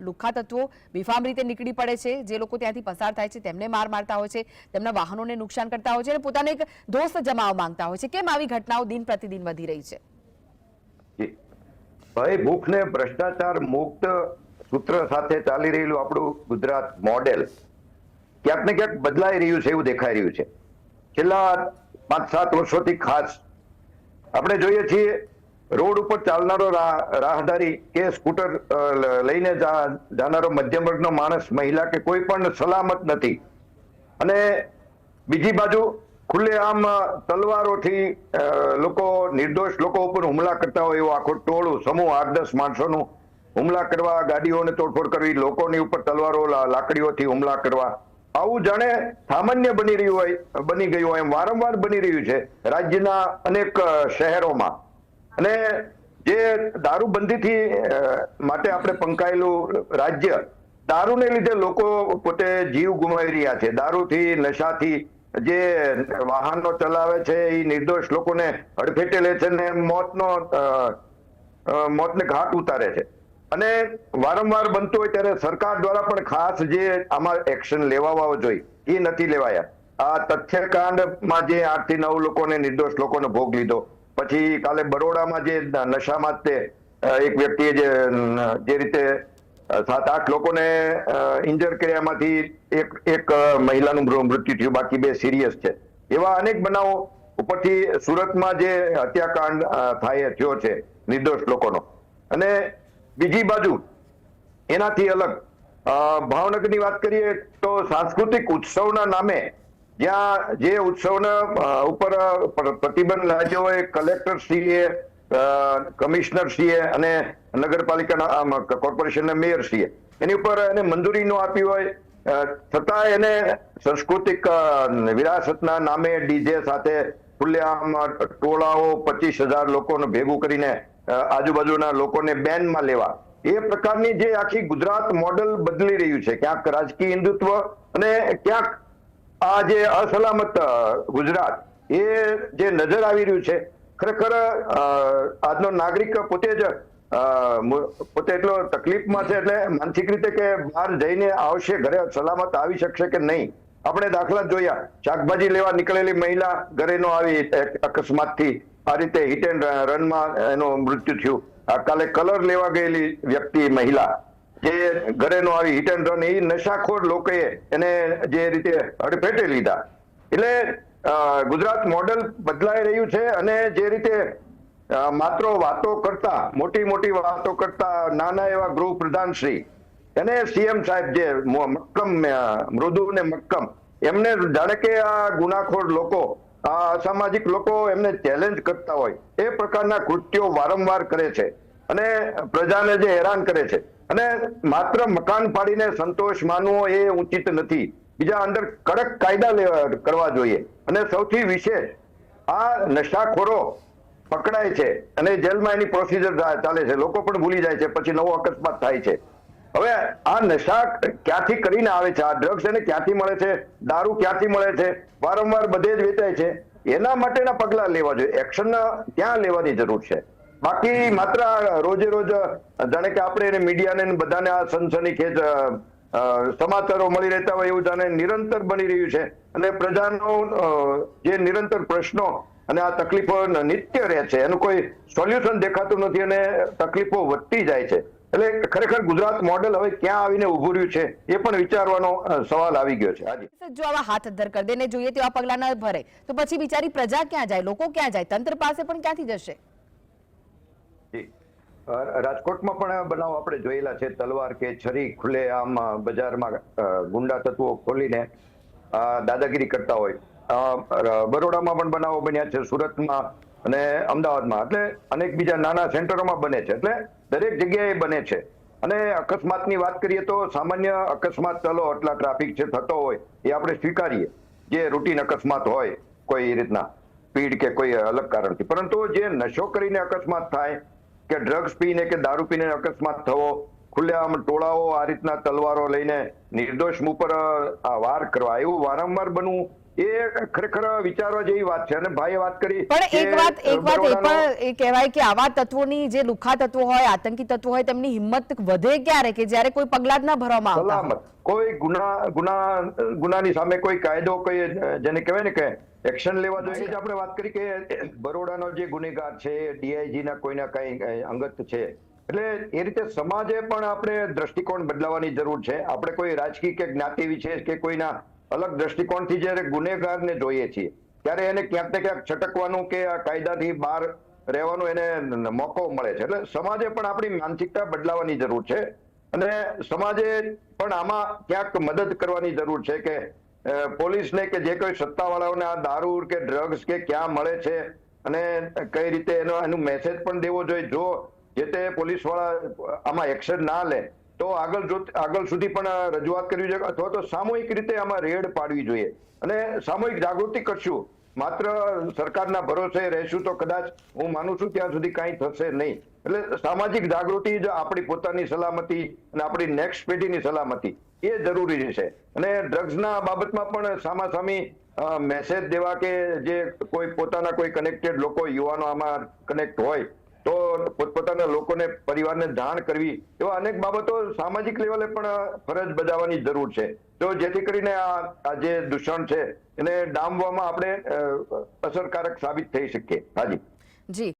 લુખ્ખા તત્વો બેફામ રીતે નીકળી પડે છે, જે લોકો ત્યાંથી પસાર થાય છે તેમને માર મારતા હોય છે, તેમના વાહનોને નુકસાન કરતા હોય છે અને પોતાને એક દોસ્ત જમાવવા માંગતા હોય છે. કેમ આવી ઘટનાઓ દિન પ્રતિદિન વધી રહી છે? ભય, ભૂખ ને ભ્રષ્ટાચાર મુક્ત સૂત્ર સાથે ચાલી રહેલું આપણું ગુજરાત મોડેલ ક્યાંક ને ક્યાંક બદલાઈ રહ્યું છે એવું દેખાઈ રહ્યું છે. છેલ્લા 5-7 વર્ષોથી ખાસ આપણે જોઈએ છીએ રોડ ઉપર ચાલનારો રાહદારી કે સ્કૂટર લઈને જનારો મધ્યમ વર્ગનો માણસ, મહિલા કે કોઈ પણ સલામત નથી. અને બીજી બાજુ ખુલ્લેઆમ તલવારોથી લોકો, નિર્દોષ લોકો ઉપર હુમલા કરતા હોય એવું આખું ટોળું, સમૂહ 8-10 માણસોનું હુમલા કરવા, ગાડીઓને તોડફોડ કરવી, લોકોની ઉપર તલવારો, લાકડીઓથી હુમલા કરવા, આવું જાણે સામાન્ય બની ગયું હોય એમ વારંવાર બની રહ્યું છે રાજ્યના અનેક શહેરોમાં. અને જે દારૂબંધીથી માટે આપણે પંકાયેલું રાજ્ય, દારૂને લીધે લોકો પોતે જીવ ગુમાવી રહ્યા છે. દારૂથી, નશાથી જે વાહનો ચલાવે છે એ નિર્દોષ લોકોને હડફેટે લે છે ને મોતને ઘાટ ઉતારે છે. અને વારંવાર બનતું હોય ત્યારે સરકાર દ્વારા પણ ખાસ જે આમાં એક્શન લેવા જોઈએ એ નથી લેવાયા. આ તથ્યકાંડમાં જે 8 થી 9 લોકોને, નિર્દોષ લોકોને ભોગ લીધો, પછી કાલે બરોડામાં જે નશામાં તે એક વ્યક્તિએ જે રીતે 7-8 લોકોને ઇન્જર કર્યામાંથી એક મહિલાનું મૃત્યુ થયું, બાકી 2 સિરિયસ છે. એવા અનેક બનાવો ઉપરથી સુરતમાં જે હત્યાકાંડ થયો છે નિર્દોષ લોકોનો. અને બીજી બાજુ એનાથી અલગ ભાવનગરની વાત કરીએ તો સાંસ્કૃતિક ઉત્સવના નામે જ્યાં જે ઉત્સવના ઉપર પ્રતિબંધ લાગ્યો હોય, કલેક્ટરશ્રીએ, કમિશનરશ્રીએ અને નગરપાલિકાના કોર્પોરેશનના મેયરશ્રીએ એની ઉપર એને મંજૂરી ન આપી હોય, છતાં એને સાંસ્કૃતિક વિરાસતના નામે ડીજે સાથે ખુલ્લેઆમ ટોળાઓ 25,000 લોકોને ભેગું કરીને આજુબાજુના લોકોને બેનમાં લેવા, એ પ્રકારની જે આખી ગુજરાત મોડેલ બદલી રહ્યું છે. ક્યાંક રાજકીય હિન્દુત્વ અને ક્યાંક આ જે અસલામત ગુજરાત એ જે નજર આવી રહ્યું છે. ખરેખર આજનો નાગરિક પોતે એટલો તકલીફમાં છે, એટલે માનસિક રીતે કે બહાર જઈને આવશે, ઘરે સલામત આવી શકશે કે નહીં. આપણે દાખલા જોયા, શાકભાજી લેવા નીકળેલી મહિલા ઘરે નો આવી અકસ્માતથી આ રીતે હિટ એન્ડ રનમાં એનું મૃત્યુ થયું. કાલે કલર લેવા ગયેલી વ્યક્તિ, મહિલા જે ઘરે નો આવી હિટ એન્ડ રન, એ નશાખોર લોકોએ એને જે રીતે હડફેટે લીધા. એટલે ગુજરાત મોડેલ બદલાઈ રહ્યું છે. અને જે રીતે માત્ર વાતો કરતા, મોટી વાતો કરતા નાના એવા ગૃહ પ્રધાનશ્રી અને સીએમ સાહેબ જે મક્કમ, મૃદુ ને મક્કમ, એમને જાણે કે આ ગુનાખોર લોકો, આ અસામાજિક લોકો એમને ચેલેન્જ કરતા હોય એ પ્રકારના કૃત્યો વારંવાર કરે છે અને પ્રજાને જે હેરાન કરે છે. અને માત્ર મકાન પાડીને સંતોષ માનવો એ ઉચિત નથી. બીજા અંદર કડક કાયદા કરવા જોઈએ. અને સૌથી વિશેષ, આ નશાખોરો પકડાય છે અને જેલમાં એની પ્રોસિજર ચાલે છે, લોકો પણ ભૂલી જાય છે, પછી નવો અકસ્માત થાય છે. હવે આ નશા ક્યાંથી કરીને આવે છે, આ ડ્રગ્સ એને ક્યાંથી મળે છે, દારૂ ક્યાંથી મળે છે, વારંવાર બધે જ વેચાય છે. એના માટેના પગલા લેવા જોઈએ, એક્શન ત્યાં લેવાની જરૂર છે. બાકી માત્ર રોજે રોજ જાણે કે આપણે મીડિયાને બધાને આ સનસનીખેજ સમાચારો મળી રહેતા હોય એવું જાણે નિરંતર બની રહ્યું છે. અને પ્રજાનો જે નિરંતર પ્રશ્નો અને આ તકલીફો નિત્ય રહે છે, એનું કોઈ સોલ્યુશન દેખાતું નથી અને તકલીફો વધતી જાય છે. એટલે ખરેખર ગુજરાત મોડેલ હવે ક્યાં આવીને ઉભું રહ્યું છે એ પણ વિચારવાનો સવાલ આવી ગયો છે. આજે જો આવા હાથ અદ્ધર કરી દે ને જોઈએ તેવા પગલા ન ભરે તો પછી બિચારી પ્રજા ક્યાં જાય, લોકો ક્યાં જાય, તંત્ર પાસે પણ ક્યાંથી જશે? રાજકોટમાં પણ બનાવ આપણે જોયેલા છે. તલવાર કે છરી ખુલ્લે આમ બજારમાં ગુંડા તત્વો ખોલીને દાદાગીરી કરતા હોય. બરોડામાં પણ બનાવો બન્યા છે, સુરતમાં અને અમદાવાદમાં, એટલે અનેક બીજા નાના સેન્ટરોમાં બને છે. એટલે દરેક જગ્યાએ બને છે. અને અકસ્માતની વાત કરીએ તો સામાન્ય અકસ્માત ચલો આટલા ટ્રાફિક છે થતો હોય એ આપણે સ્વીકારીએ, જે રૂટીન અકસ્માત હોય કોઈ રીતના સ્પીડ કે કોઈ અલગ કારણથી. પરંતુ જે નશો કરીને અકસ્માત થાય કે ડ્રગ્સ પીને કે દારૂ પીને અકસ્માત થવો, ખુલ્લેઆમ ટોળાઓ આ રીતના તલવારો લઈને નિર્દોષ ઉપર વાર કરવા, એવું વારંવાર બનવું એ ખરેખર વિચારવા જેવી વાત છે. અને ભાઈએ વાત કરી પણ કે એક વાત એ બરોડાનો- પણ એ કહેવાય કે આવા તત્વોની જે લુખ્ખા તત્વો હોય, આતંકી તત્વો હોય, તેમની હિંમત વધે ક્યારે કે જ્યારે કોઈ પગલા જ ના ભરવામાં આવતા હોય. સલામત કોઈ ગુનાની સામે કોઈ કાયદો, કોઈ જેને કહેવાય ને કે એક્શન લેવા જોઈએ. આપણે વાત કરી કે બરોડાનો જે ગુનેગાર છે ડીઆઈજી ના કોઈના કઈ અંગત છે, એટલે એ રીતે સમાજે પણ આપણે દ્રષ્ટિકોણ બદલાવાની જરૂર છે. આપણે કોઈ રાજકીય કે જ્ઞાતિ વિશેષ કે કોઈના અલગ દ્રષ્ટિકોણથી જ્યારે ગુનેગારને જોઈએ છીએ ત્યારે એને ક્યાંક ને ક્યાંક છટકવાનું કે આ કાયદાથી બહાર રહેવાનો એને મોકો મળે છે. એટલે સમાજે પણ આપણી માનસિકતા બદલાવાની જરૂર છે અને સમાજે પણ આમાં ક્યાંક મદદ કરવાની જરૂર છે કે પોલીસને કે જે કોઈ સત્તાવાળાઓને આ દારૂ કે ડ્રગ્સ કે ક્યાં મળે છે અને કઈ રીતે એનું મેસેજ પણ દેવો જોઈએ. જો જે તે પોલીસ વાળા આમાં એક્શન ના લે તો આગળ સુધી પણ રજૂઆત કરવી જોઈએ અથવા તો સામૂહિક રીતે આમાં રેડ પાડવી જોઈએ અને સામૂહિક જાગૃતિ કરશું. માત્ર સરકારના ભરોસે રહેશું તો કદાચ હું માનું છું ત્યાં સુધી કાંઈ થશે નહીં. એટલે સામાજિક જાગૃતિ જ આપણી પોતાની સલામતી અને આપણી નેક્સ્ટ પેઢીની સલામતી એ જરૂરી છે. અને ડ્રગ્સના બાબતમાં પણ સામાસામી મેસેજ દેવા કે જે કોઈ પોતાના કોઈ કનેક્ટેડ લોકો યુવાનો આમાં કનેક્ટ હોય તો પોતપોતાના લોકોને પરિવારને જાણ કરવી, એવા અનેક બાબતો સામાજિક લેવલે પણ ફરજ બજાવવાની જરૂર છે. તો જેથી કરીને આ જે દૂષણ છે એને ડામવામાં આપણે અસરકારક સાબિત થઈ શકીએ. હાજી જી.